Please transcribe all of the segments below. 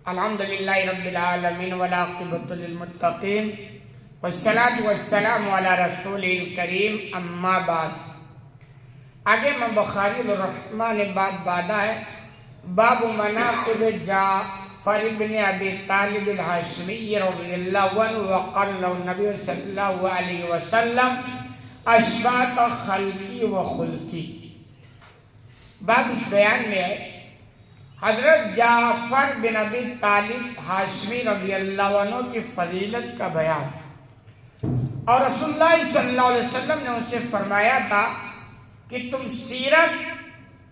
الحمدللہ رب العالمین والعاقبۃ للمتقین والصلاۃ والسلام علی رسول الکریم اما بعد۔ آگے میں بخاری الرحمہ نے باب باندھا ہے، باب مناقب جعفر بن ابی طالب الہاشمی رضی اللہ عنہ وقال له النبی صلی اللہ علیہ وسلم اشباط خلقی و خلقی۔ باب اس بیان میں ہے حضرت جعفر بن ابی طالب ہاشمی رضی اللہ عنہ کی فضیلت کا بیان، اور رسول اللہ صلی اللہ علیہ وسلم نے ان سے فرمایا تھا کہ تم سیرت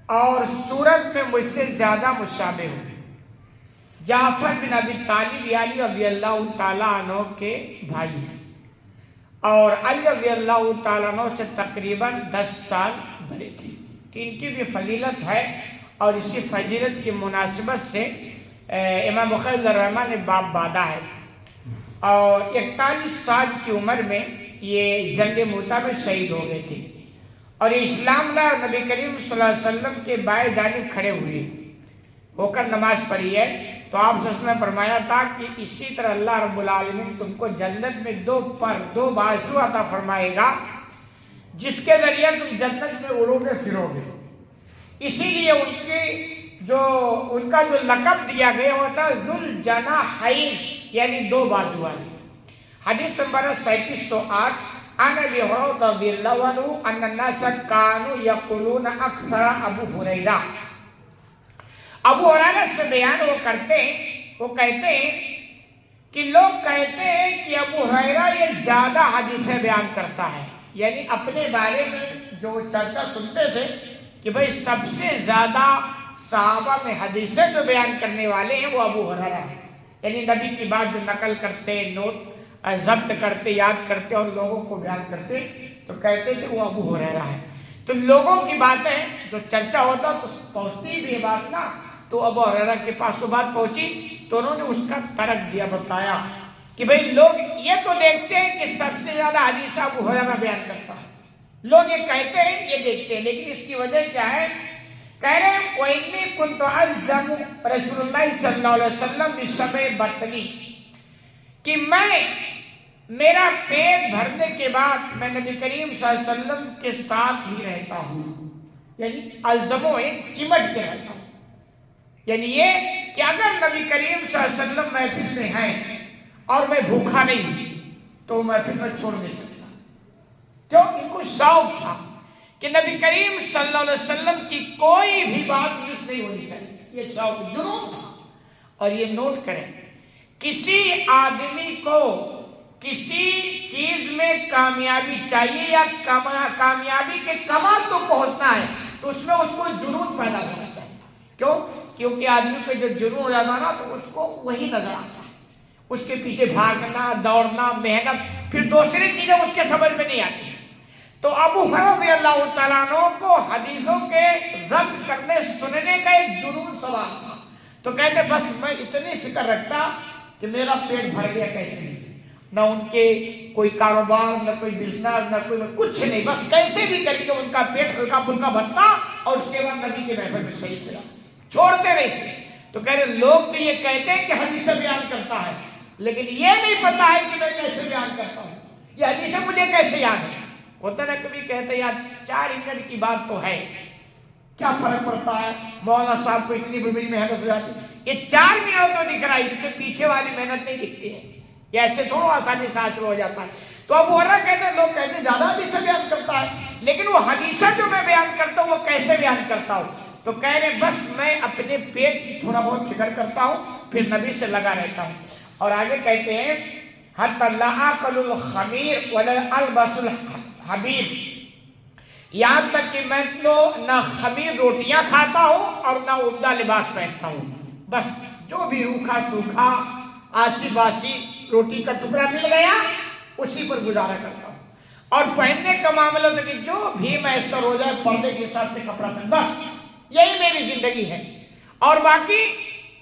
اور صورت میں مجھ سے زیادہ مشابہ ہو۔ جعفر بن ابی طالب علی رضی اللہ تعالیٰ عنہ کے بھائی ہیں، اور علی رضی اللہ تعالیٰ عنہ سے تقریباً 10 سال بڑے تھے، کہ ان کی بھی فضیلت ہے، اور اسی فضیلت کی مناسبت سے امام بخاری الرحمہ نے باب باندھا ہے۔ اور 41 سال کی عمر میں یہ جنگ موتا میں شہید ہو گئے تھے، اور اسلام لائے اور نبی کریم صلی اللہ علیہ وسلم کے بائیں جانب کھڑے ہوئے ہو کر نماز پڑھی ہے۔ تو آپ صلی اللہ علیہ وسلم نے فرمایا تھا کہ اسی طرح اللہ رب العالمین تم کو جنت میں دو بازو عطا فرمائے گا، جس کے ذریعے تم جنت میں اڑو گے پھرو گے۔ اسی لیے ان کا جو لقب دیا گیا وہ تھا ذوالجناحین، یعنی 2 بازو والے۔ حدیث نمبر 3708 عن ابی ہریرہ رضی اللہ عنہ ان الناس كانوا يقولون اکثر ابو ہریرہ۔ ابو ہریرہ سے بیان وہ کہتے ہیں کہ لوگ کہتے ہیں کہ ابو ہریرہ یہ زیادہ حدیثیں بیان کرتا ہے، یعنی اپنے بارے میں جو چرچا سنتے تھے کہ بھئی سب سے زیادہ صحابہ میں حدیثیں جو بیان کرنے والے ہیں وہ ابو ہریرہ ہیں، یعنی نبی کی بات جو نقل کرتے، ضبط کرتے، یاد کرتے اور لوگوں کو بیان کرتے، تو کہتے تھے وہ ابو ہریرہ ہے۔ تو لوگوں کی باتیں جو چرچا ہوتا تو پہنچتی بھی بات نا، تو ابو ہریرہ کے پاس وہ بات پہنچی تو انہوں نے اس کا ترک دیا، بتایا کہ بھئی لوگ یہ تو دیکھتے ہیں کہ سب سے زیادہ حدیث ابو ہریرہ بیان کرتا ہے، لوگ یہ کہتے ہیں، یہ دیکھتے ہیں، لیکن اس کی وجہ کیا ہے؟ کہہ رہے ہیں وَإِنِّي كُنْتُ أَعْزَمُ رسول اللہ صلی اللہ علیہ وسلم بِشَبْعِ بَطْنِي، کہ میرا پیٹ بھرنے کے بعد میں نبی کریم صلی اللہ علیہ وسلم کے ساتھ ہی رہتا ہوں، یعنی الزمو ہے چمٹ کے رہتا ہوں، یعنی یہ کہ اگر نبی کریم صلی اللہ علیہ وسلم محفل میں ہیں اور میں بھوکھا نہیں تو محفل میں چھوڑ نہیں سکتا۔ کیوں؟ ان کو شوق تھا کہ نبی کریم صلی اللہ علیہ وسلم کی کوئی بھی بات مس نہیں ہونی چاہیے، یہ شوق جنون تھا۔ اور یہ نوٹ کریں، کسی آدمی کو کسی چیز میں کامیابی چاہیے یا کامیابی کے کمال تو پہنچنا ہے، تو اس میں اس کو جنون پیدا ہونا چاہیے۔ کیوں؟ کیونکہ آدمی پہ جو جنون ہو جاتا نا تو اس کو وہی نظر آتا ہے، اس کے پیچھے بھاگنا، دوڑنا، محنت، پھر دوسری چیزیں اس کے سمجھ میں نہیں آتی۔ تو ابو ہریرہ رضی اللہ تعالیٰ عنہ کو حدیثوں کے ضبط کرنے سننے کا ایک جنون سوال تھا، تو کہتے بس میں اتنی فکر رکھتا کہ میرا پیٹ بھر گیا کیسے نہیں، نہ ان کے کوئی کاروبار، نہ کوئی بزنس، نہ کوئی کچھ نہیں، بس کیسے بھی کر کے ان کا پیٹ ہلکا پھلکا بھرتا، اور اس کے بعد نبی کے محفل میں شریک ہوا، چھوڑتے نہیں تھے۔ تو کہہ رہے لوگ تو یہ کہتے ہیں کہ حدیثیں بیان کرتا ہے، لیکن یہ نہیں پتا ہے کہ میں کیسے بیان کرتا ہوں، یہ حدیثیں مجھے کیسے یاد ہے۔ ہوتا نا کبھی کہتے یار 4 منٹ کی بات تو ہے، کیا فرق پڑتا ہے، مولانا صاحب کو اتنی بڑی محنت ہو جاتی، یہ 4 منٹ تو دکھ رہا ہے، اس کے پیچھے والی محنت نہیں دکھتی ہے، یہ ایسے تھوڑا آسانی سے حاصل ہو جاتا ہے۔ تو ابو ہریرہ کہتے ہیں، لوگ کہتے ہیں زیادہ حدیثیں بیان کرتا ہے، لیکن وہ حدیثیں جو میں بیان کرتا ہوں وہ کیسے بیان کرتا ہوں؟ تو کہہ رہے بس میں اپنے پیٹ کی تھوڑا بہت فکر کرتا ہوں، پھر نبی سے لگا رہتا ہوں۔ اور آگے کہتے ہیں حتی لا آکل الخمیر ولا البس الحبیر، یہاں تک کہ میں تو نہ خمیر روٹیاں کھاتا ہوں اور نہ عمدہ لباس پہنتا ہوں، بس جو بھی روکھا سوکھا آسی باسی روٹی کا ٹکڑا مل گیا اسی پر گزارا کرتا ہوں، اور پہننے کا معاملہ تو کہ جو بھی میسر ہو جائے پردے کے حساب سے کپڑا پہن، بس یہی میری زندگی ہے، اور باقی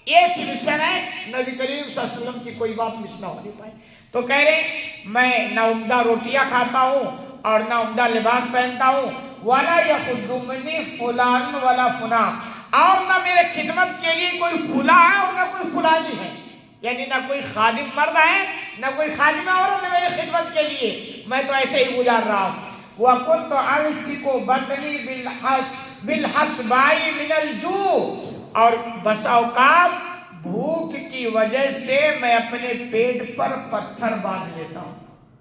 ایک ہی مشن ہے نبی کریم صلی اللہ علیہ وسلم کی کوئی بات مس نہ ہو نہیں پائے۔ تو کہہ رہے میں نہ عمدہ روٹیاں کھاتا ہوں اور نہ عمدہ لباس پہنتا ہوں، وَلَا يَخُدُّمْنِي فُلَانٌ وَلَا فُلَانٌ، اور نہ میرے خدمت کے لیے کوئی کھلا ہے اور نہ کوئی کھلاڑی ہے، یعنی نہ کوئی خادم مرد ہے نہ کوئی خادمہ عورت ہے میرے خدمت کے لیے، میں تو ایسے ہی گزار رہا ہوں۔ وَكُنْتُ أَمْسِكُ بَطْنِي بِالْحَسْبَاءِ مِنَ الْجُوعِ، اور بسا اوقات بھوک کی وجہ سے میں اپنے پیٹ پر پتھر باندھ لیتا ہوں۔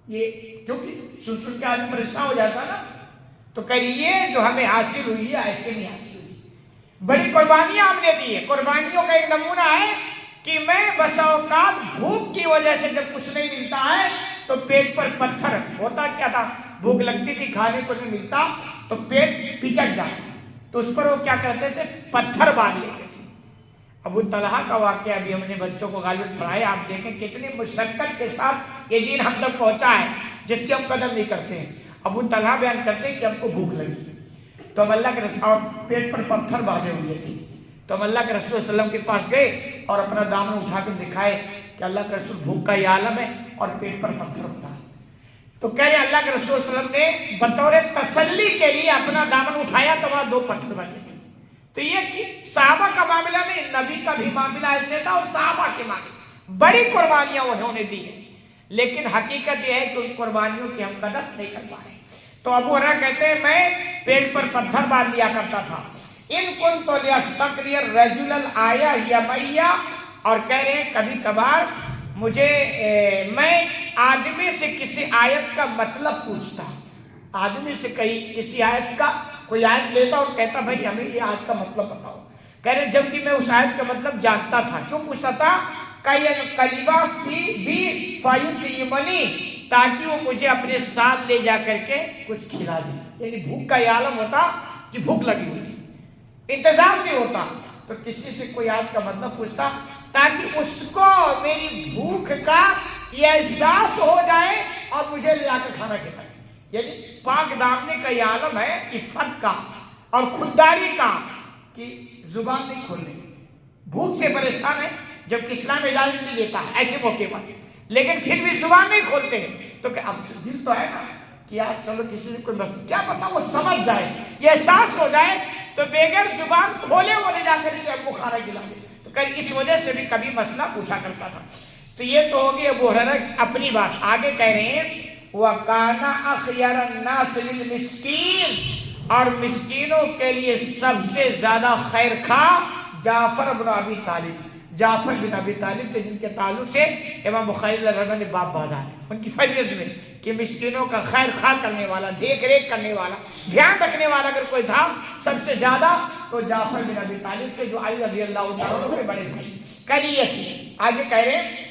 یہ کیونکہ سن کے آدمی پریشان ہو جاتا نا، تو کہیے جو ہمیں حاصل ہوئی ہے ایسے نہیں حاصل ہوئی، بڑی قربانیاں ہم نے دی ہیں۔ قربانیوں کا ایک نمونہ ہے کہ میں بسا اوقات بھوک کی وجہ سے جب کچھ نہیں ملتا ہے تو پیٹ پر پتھر، ہوتا کیا تھا، بھوک لگتی تھی کھانے کو نہیں ملتا تو پیٹ پچک جاتا، تو اس پر وہ کیا کرتے تھے، پتھر باندھ لیتے تھے۔ ابو طلحہ کا واقعہ بھی ہم نے بچوں کو غالب پڑھایا، آپ دیکھیں کتنی مشقت کے ساتھ یہ دین ہم تک پہنچا ہے جس کی ہم قدر نہیں کرتے ہیں۔ ابو طلحہ بیان کرتے ہیں کہ ہم کو بھوک لگی تو ہم اللہ کے رسول، اور پیٹ پر پتھر باندھے ہوئے تھے، تو ہم اللہ کے رسول صلی اللہ علیہ وسلم کے پاس گئے اور اپنا دامن اٹھا کر دکھائے کہ اللہ کے رسول بھوک کا یہ عالم ہے اور پیٹ پر پتھر ہوتا ہے۔ تو کہہ رہے اللہ کے رسول صلی اللہ علیہ وسلم نے بطور تسلی کے لیے اپنا دامن اٹھایا تو وہاں 2 پتھر بنے تھے۔ تو یہ کہ صحابہ کا معاملہ نہیں، نبی کا بھی معاملہ ایسے تھا، اور صحابہ کے معاملہ بڑی قربانیاں انہوں نے دی ہیں، لیکن حقیقت یہ ہے کہ ان قربانیوں کی ہم قدر نہیں کر پا رہے۔ تو ابو ہریرہ کہتے ہیں میں پیٹ پر پتھر باندھ لیا کرتا تھا۔ ان کنت لیستقری الرجل الآیہ ہی معی، اور کہہ رہے ہیں کبھی کبھار مجھے میں آدمی سے کسی آیت کا مطلب پوچھتا، آدمی سے کسی آیت کا کوئی آیت لیتا اور کہتا بھائی ہمیں یہ آیت کا مطلب بتاؤ۔ کہہ رہے جب کہ میں اس آیت کا مطلب جانتا تھا، کیوں پوچھتا تھا، کلیبہ فی بھی فیطعمنی، تاکہ وہ مجھے اپنے ساتھ لے جا کر کے کچھ کھلا دے۔ یعنی بھوک کا یہ عالم ہوتا کہ بھوک لگی ہوئی تھی، انتظام نہیں ہوتا، تو کسی سے کوئی آیت کا مطلب پوچھتا تاکہ اس کو میری بھوک کا یہ احساس ہو جائے اور مجھے لے جا کر کھانا کھلائے۔ یعنی پاک دامنی کا یہ عالم ہے عفت کا اور خودداری کا کہ زبان نہیں کھولنے، بھوک سے پریشان ہے جبکہ اسلام اجازت نہیں دیتا ہے ایسے موقع پر، لیکن پھر بھی زبان نہیں کھولتے ہیں، تو کہ اب دل تو ہے نا کہ یار چلو کسی سے کوئی بس کیا پتا وہ سمجھ جائے، یہ احساس ہو جائے، تو بغیر زبان کھولے وہ لے جا کر کے ابو کھانا کھلا دے۔ تو کہ اس وجہ سے بھی کبھی مسئلہ پوچھا کرتا تھا۔ تو یہ تو ہوگی ابو ہریرہ اپنی بات۔ آگے کہہ رہے ہیں وَكَانَ أَخْيَرَ النَّاسِ لِلْمِسْكِينِ، اور مسکینوں کے لیے سب سے زیادہ خیر خواہ جعفر بن ابی طالب، جعفر بن ابی طالب کے جن کے تعلق سے امام بخاری رحمہ اللہ نے باب باندھا ہے ان کی فضیلت میں کہ مسکینوں کا خیر خواہ کرنے والا، دیکھ ریکھ کرنے والا، دھیان رکھنے والا اگر کوئی تھا سب سے زیادہ تو جعفر بن ابی طالب کے، جو علی رضی اللہ عنہ کے بڑے بھائی کریے تھی۔ آگے کہہ رہے ہیں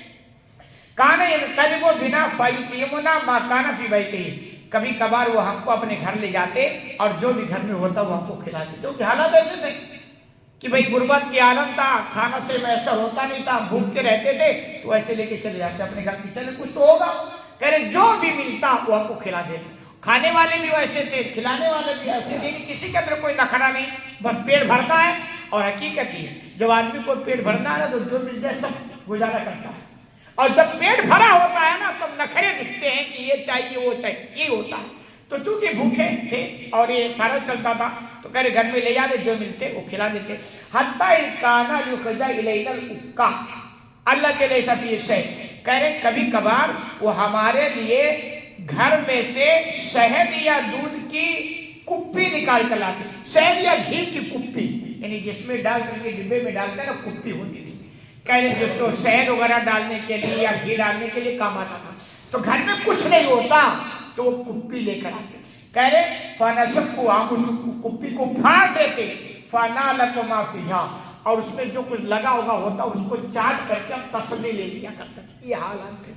کانا ینقلب بنا فیطعمنا ما کان فی بیتہ، کبھی کبھار وہ ہم کو اپنے گھر لے جاتے اور جو بھی گھر میں ہوتا وہ ہم کو کھلا دیتے، کیونکہ حالات ایسے تھے کہ بھئی غربت کی عالم تھا، کھانا سے میسر ہوتا نہیں تھا، بھوکتے رہتے تھے، تو ایسے لے کے چلے جاتے اپنے گھر کی، چلے کچھ تو ہوگا، کہہ رہے جو بھی ملتا وہ ہم کو کھلا دیتے۔ کھانے والے بھی ویسے تھے، کھلانے والے بھی ایسے تھے کہ کسی کے اندر کوئی نخرہ نہیں، بس پیٹ بھرتا ہے۔ اور حقیقت یہ جب آدمی کو پیٹ بھرنا ہے تو جو مل جائے سب گزارا کرتا ہے، اور جب پیٹ بھرا ہوتا ہے نا تب نخرے دکھتے ہیں کہ یہ چاہیے وہ چاہیے، یہ ہوتا ہے۔ تو چونکہ بھوکے تھے اور یہ سارا چلتا تھا تو کہہ رہے گھر میں لے جاتے، جو ملتے وہ کھلا دیتے۔ حتیٰ کانا یخرج الینا العکا، اللہ کے لیے سفیر شے، کہہ رہے کبھی کبھار وہ ہمارے لیے گھر میں سے شہد یا دودھ کی کپی نکال کر لاتے، شہد یا گھی کی کپی، یعنی جس میں ڈال کر کے ڈبے میں ڈالتے نا کپی ہوتی تھی، کہہ رہے جس کو شہد وغیرہ ڈالنے کے لیے یا گھی ڈالنے کے لیے کام آتا تھا، تو گھر میں کچھ نہیں ہوتا تو وہ کپی لے کر آتے، کہہ رہے فنشقو، ہم اس کپی کو پھاڑ دیتے، فنالق ما فیہا، اور اس میں جو کچھ لگا ہوتا اس کو چاٹ کر کے ہم تسلی لے لیا کرتے۔ یہ حالات تھے۔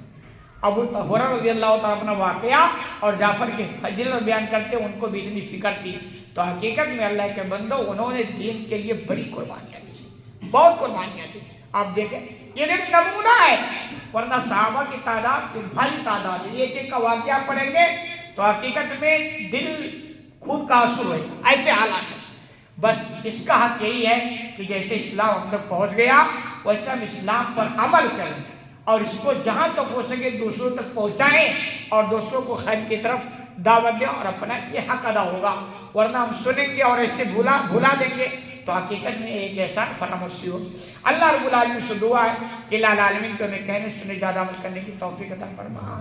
ابو ہریرہ رضی اللہ تعالیٰ اپنا واقعہ اور جعفر کے فضیلت بیان کرتے، ان کو بھی اتنی فکر تھی۔ تو حقیقت میں اللہ کے بندو انہوں نے دین کے لیے بڑی قربانیاں دی، بہت قربانیاں دی۔ آپ دیکھیں یہ ایک نمونہ ہے، ورنہ صحابہ کی تعداد بھاری تعداد ہے، ایک ایک کا واقعہ پڑھیں گے تو حقیقت میں دل خود کا آنسو ہے، ایسے حالات ہیں۔ بس اس کا حق یہی ہے کہ جیسے اسلام ہم تک پہنچ گیا ویسے ہم اسلام پر عمل کریں اور اس کو جہاں تک ہو سکے دوسروں تک پہنچائیں اور دوسروں کو خیر کی طرف دعوت دیں، اور اپنا یہ حق ادا ہوگا۔ ورنہ ہم سنیں گے اور ایسے بھلا دیں گے تو حقیقت میں ایک احسان فراموشی ہو. اللہ رب العالمین سے دعا ہے کہ اللہ العالمین کو ہمیں کہنے سنے زیادہ عمل کرنے کی توفیق عطا فرما.